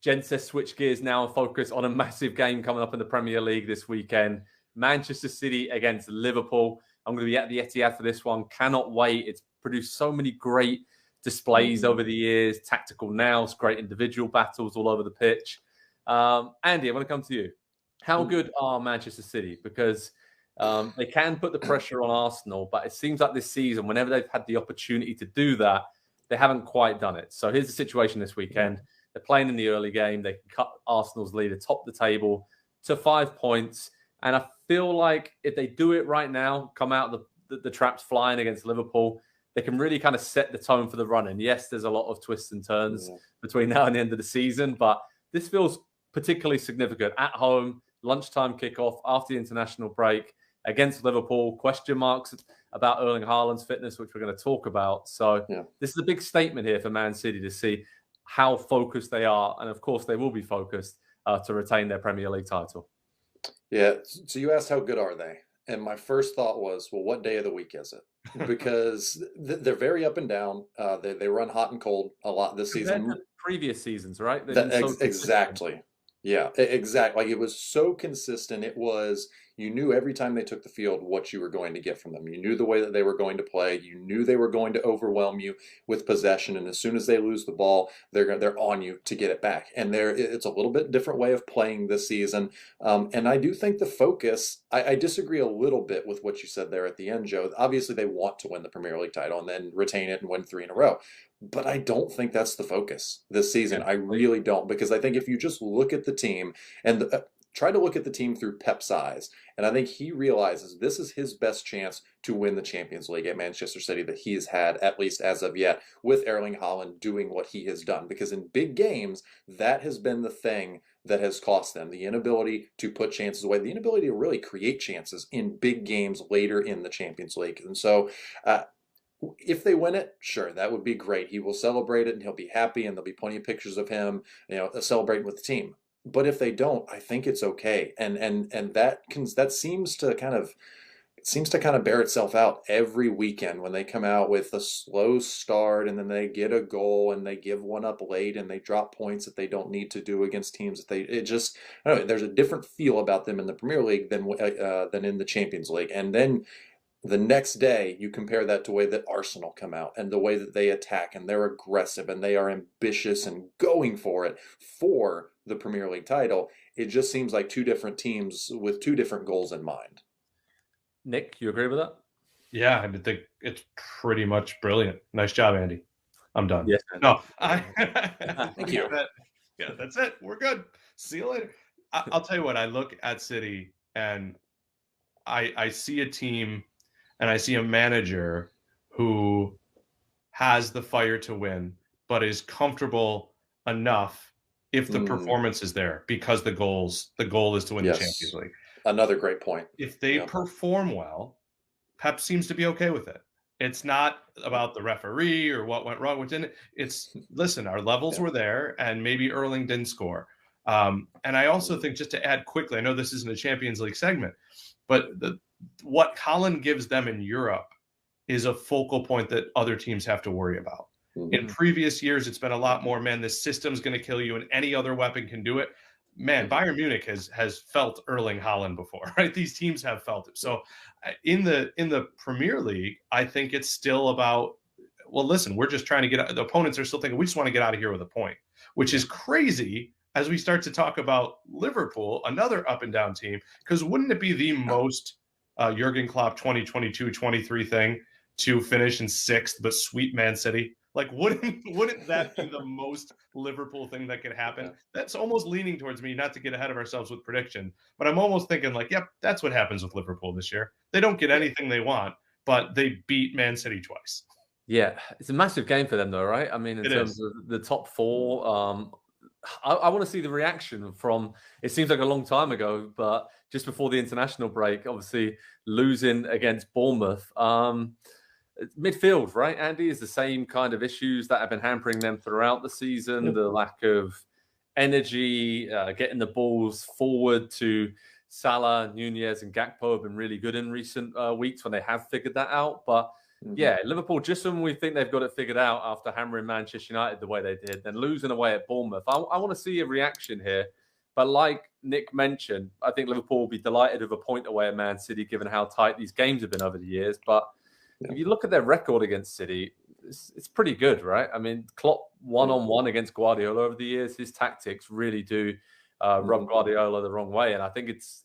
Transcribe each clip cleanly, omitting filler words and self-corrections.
Gents, let's switch gears now and focus on a massive game coming up in the Premier League this weekend. Manchester City against Liverpool. I'm going to be at the Etihad for this one. Cannot wait. It's produced so many great displays over the years, tactical nous, great individual battles all over the pitch. Andy, I want to come to you. How good are Manchester City? Because they can put the pressure on Arsenal, but it seems like this season, whenever they've had the opportunity to do that, they haven't quite done it. So here's the situation this weekend. They're playing in the early game. They can cut Arsenal's lead atop the table to 5 points. And I feel like if they do it right now, come out the traps flying against Liverpool, they can really kind of set the tone for the run. And yes, there's a lot of twists and turns between now and the end of the season, but this feels particularly significant. At home, lunchtime kickoff after the international break against Liverpool, question marks about Erling Haaland's fitness, which we're going to talk about. So this is a big statement here for Man City to see how focused they are. And of course, they will be focused to retain their Premier League title. Yeah. So you asked how good are they? And my first thought was, well, what day of the week is it? Because they're very up and down. They run hot and cold a lot this season. Previous seasons, right? Exactly. Yeah, exactly. Like it was so consistent. It was, you knew every time they took the field what you were going to get from them. You knew the way that they were going to play. You knew they were going to overwhelm you with possession. And as soon as they lose the ball, they're on you to get it back. And it's a little bit different way of playing this season. And I do think the focus, I disagree a little bit with what you said there at the end, Joe. Obviously, they want to win the Premier League title and then retain it and win 3 in a row. But I don't think that's the focus this season. I really don't, because I think if you just look at the team and try to look at the team through Pep's eyes, and I think he realizes this is his best chance to win the Champions League at Manchester City that he has had, at least as of yet, with Erling Haaland doing what he has done. Because in big games, that has been the thing that has cost them, the inability to put chances away, the inability to really create chances in big games later in the Champions League. And so, if they win it, sure, that would be great. He will celebrate it and he'll be happy, and there'll be plenty of pictures of him, celebrating with the team. But if they don't, I think it's okay. And that seems to kind of bear itself out every weekend when they come out with a slow start and then they get a goal and they give one up late and they drop points that they don't need to do against teams I don't know, there's a different feel about them in the Premier League than in the Champions League. And then the next day, you compare that to the way that Arsenal come out and the way that they attack, and they're aggressive and they are ambitious and going for it for the Premier League title. It just seems like two different teams with two different goals in mind. Nick, you agree with that? Yeah, I think it's pretty much brilliant. Nice job, Andy. I'm done. Yes. No, Thank you. Yeah, that's it. We're good. See you later. I'll tell you what, I look at City and I see a team and I see a manager who has the fire to win, but is comfortable enough if the performance is there, because the goal is to win the Champions League. Another great point. If they perform well, Pep seems to be okay with it. It's not about the referee or what went wrong within it. It's, listen, our levels were there, and maybe Erling didn't score. And I also think, just to add quickly, I know this isn't a Champions League segment, but what Haaland gives them in Europe is a focal point that other teams have to worry about. In previous years, it's been a lot more, man, this system's going to kill you and any other weapon can do it. Man, Bayern Munich has felt Erling Haaland before, right? These teams have felt it. So in the Premier League, I think it's still about, well, listen, we're just trying to get, the opponents are still thinking, we just want to get out of here with a point, which is crazy as we start to talk about Liverpool, another up and down team, because wouldn't it be the most Jurgen Klopp 2022-23 thing to finish in 6th, but sweep Man City? Like, wouldn't that be the most Liverpool thing that could happen? That's almost leaning towards me, not to get ahead of ourselves with prediction, but I'm almost thinking like, yep, that's what happens with Liverpool this year. They don't get anything they want, but they beat Man City twice. Yeah, it's a massive game for them though, right? I mean, in terms of the top 4, I want to see the reaction from, it seems like a long time ago, but just before the international break, obviously losing against Bournemouth. Midfield, right, Andy, is the same kind of issues that have been hampering them throughout the season. The lack of energy, getting the balls forward to Salah, Nunez and Gakpo have been really good in recent weeks when they have figured that out. But Yeah, Liverpool, just when we think they've got it figured out after hammering Manchester United the way they did, then losing away at Bournemouth. I want to see a reaction here. But like Nick mentioned, I think Liverpool will be delighted with a point away at Man City, given how tight these games have been over the years. But if you look at their record against City, it's pretty good, right? I mean, Klopp one-on-one against Guardiola over the years, his tactics really do rub Guardiola the wrong way. And I think it's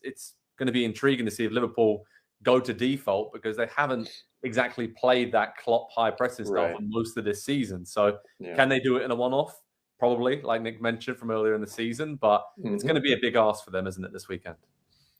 going to be intriguing to see if Liverpool go to default, because they haven't exactly played that Klopp high pressing style for most of this season. So can they do it in a one-off? Probably, like Nick mentioned from earlier in the season, but it's going to be a big ask for them, isn't it, this weekend?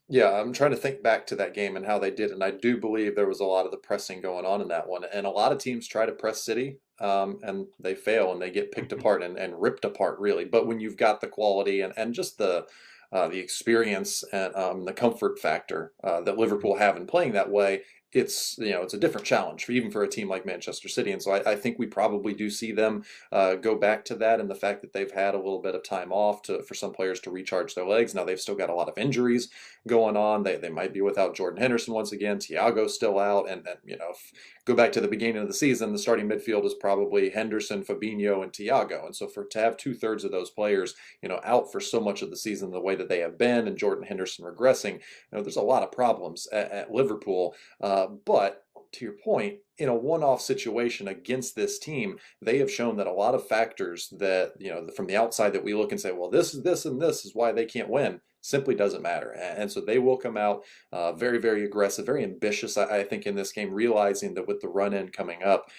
Yeah, I'm trying to think back to that game and how they did, and I do believe there was a lot of the pressing going on in that one. And a lot of teams try to press City, and they fail, and they get picked apart and ripped apart, really. But when you've got the quality and just the experience and the comfort factor that Liverpool have in playing that way, it's a different challenge even for a team like Manchester City. And so I think we probably do see them go back to that, and the fact that they've had a little bit of time off for some players to recharge their legs. Now they've still got a lot of injuries going on. They might be without Jordan Henderson once again. Thiago's still out, and go back to the beginning of the season, the starting midfield is probably Henderson, Fabinho, and Thiago. And so to have 2/3 of those players out for so much of the season the way that they have been, and Jordan Henderson regressing, there's a lot of problems at Liverpool. But to your point, in a one-off situation against this team, they have shown that a lot of factors that, from the outside that we look and say, well, this is why they can't win, simply doesn't matter. And so they will come out very, very aggressive, very ambitious, I think, in this game, realizing that with the run-in coming up,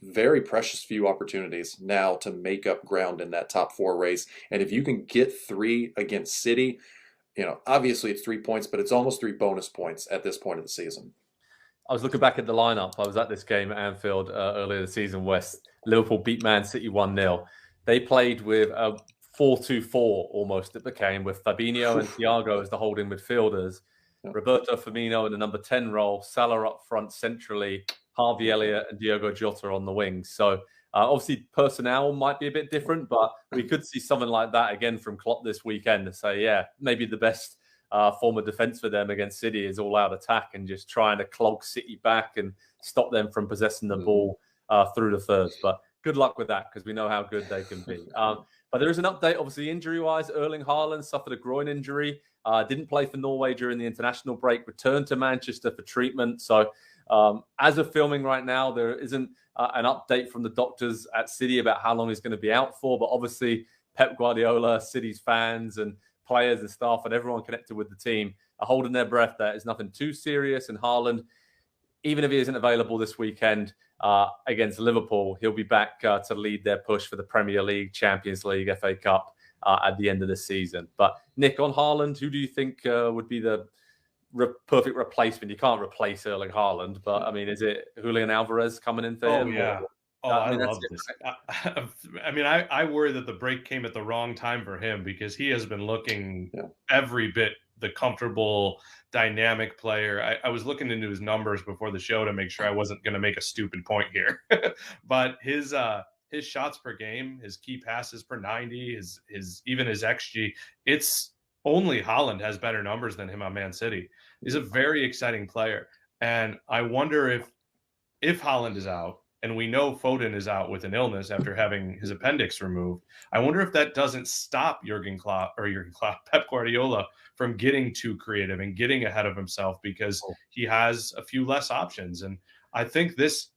very precious few opportunities now to make up ground in that top 4 race. And if you can get 3 against City, obviously it's 3 points, but it's almost 3 bonus points at this point of the season. I was looking back at the lineup. I was at this game at Anfield earlier this season where Liverpool beat Man City 1-0. They played with a 4-2-4 almost it became, with Fabinho and Thiago as the holding midfielders, Roberto Firmino in the number 10 role, Salah up front centrally, Harvey Elliott and Diogo Jota on the wings. So obviously personnel might be a bit different, but we could see something like that again from Klopp this weekend to say, yeah, maybe the best form of defense for them against City is all-out attack and just trying to clog City back and stop them from possessing the ball through the thirds. But good luck with that, because we know how good they can be. But there is an update, obviously, injury-wise. Erling Haaland suffered a groin injury, didn't play for Norway during the international break, returned to Manchester for treatment. So as of filming right now, there isn't an update from the doctors at City about how long he's going to be out for. But obviously, Pep Guardiola, City's fans and players and staff and everyone connected with the team are holding their breath. There is nothing too serious. And Haaland, even if he isn't available this weekend against Liverpool, he'll be back to lead their push for the Premier League, Champions League, FA Cup at the end of the season. But Nick, on Haaland, who do you think would be the perfect replacement? You can't replace Erling Haaland, but I mean, is it Julian Alvarez coming in for him? Yeah. I love this. I worry that the break came at the wrong time for him, because he has been looking every bit the comfortable, dynamic player. I was looking into his numbers before the show to make sure I wasn't going to make a stupid point here. But his shots per game, his key passes per 90, even his XG, it's only Haaland has better numbers than him on Man City. He's a very exciting player. And I wonder if Haaland is out, and we know Foden is out with an illness after having his appendix removed, I wonder if that doesn't stop Pep Guardiola from getting too creative and getting ahead of himself, because he has a few less options. And I think this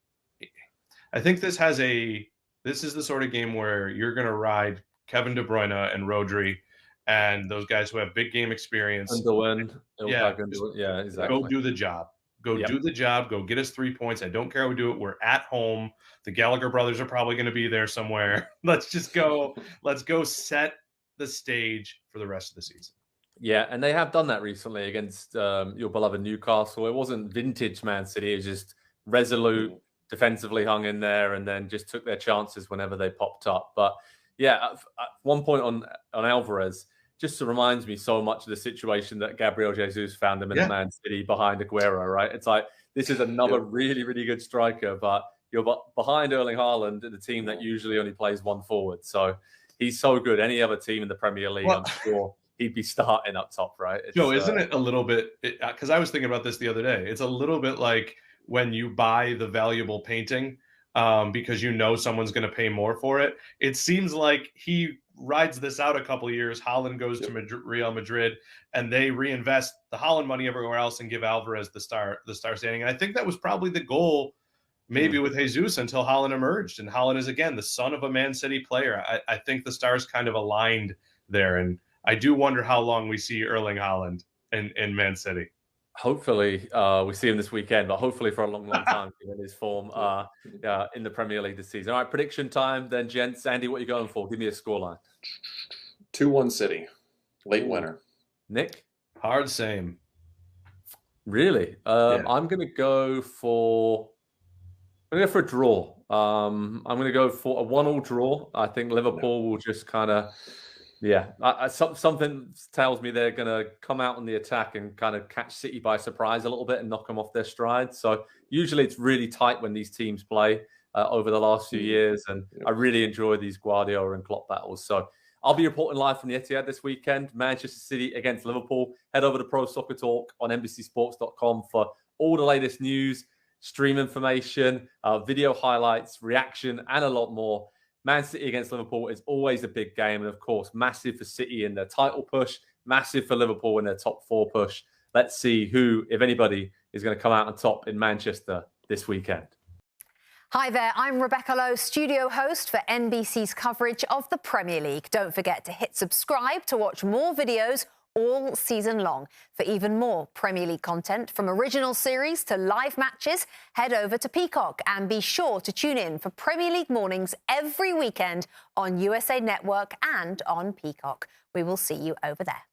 is the sort of game where you're going to ride Kevin De Bruyne and Rodri and those guys who have big game experience. Exactly. Go do the job. Do the job. Go get us 3 points. I don't care how we do it. We're at home. The Gallagher brothers are probably going to be there somewhere. Let's just go. Let's go set the stage for the rest of the season. Yeah, and they have done that recently against your beloved Newcastle. It wasn't vintage Man City. It was just resolute, defensively hung in there, and then just took their chances whenever they popped up. But yeah, at one point on Alvarez, just reminds me so much of the situation that Gabriel Jesus found him in Man City behind Aguero, right? It's like, this is another really, really good striker, but you're behind Erling Haaland in a team that usually only plays one forward. So he's so good. Any other team in the Premier League, I'm sure he'd be starting up top, right? Joe, isn't it a little bit, because I was thinking about this the other day, it's a little bit like when you buy the valuable painting because you know someone's going to pay more for it. It seems like he rides this out a couple of years. Haaland goes to Real Madrid, and they reinvest the Haaland money everywhere else and give Alvarez the star standing. And I think that was probably the goal, maybe with Jesus, until Haaland emerged. And Haaland is, again, the son of a Man City player. I think the stars kind of aligned there. And I do wonder how long we see Erling Haaland in Man City. Hopefully, we see him this weekend, but hopefully for a long, long time, given his form in the Premier League this season. All right, prediction time then, gents. Andy, what are you going for? Give me a scoreline. 2-1 City. Late winner. Nick? Hard same. Really? I'm going to go for a draw. I'm going to go for a 1-1 draw. I think Liverpool will just kind of... something tells me they're going to come out on the attack and kind of catch City by surprise a little bit and knock them off their stride. So usually it's really tight when these teams play over the last few years. And I really enjoy these Guardiola and Klopp battles. So I'll be reporting live from the Etihad this weekend. Manchester City against Liverpool. Head over to Pro Soccer Talk on NBCSports.com for all the latest news, stream information, video highlights, reaction, and a lot more. Man City against Liverpool is always a big game. And, of course, massive for City in their title push, massive for Liverpool in their top 4 push. Let's see who, if anybody, is going to come out on top in Manchester this weekend. Hi there, I'm Rebecca Lowe, studio host for NBC's coverage of the Premier League. Don't forget to hit subscribe to watch more videos all season long. For even more Premier League content, from original series to live matches, head over to Peacock and be sure to tune in for Premier League mornings every weekend on USA Network and on Peacock. We will see you over there.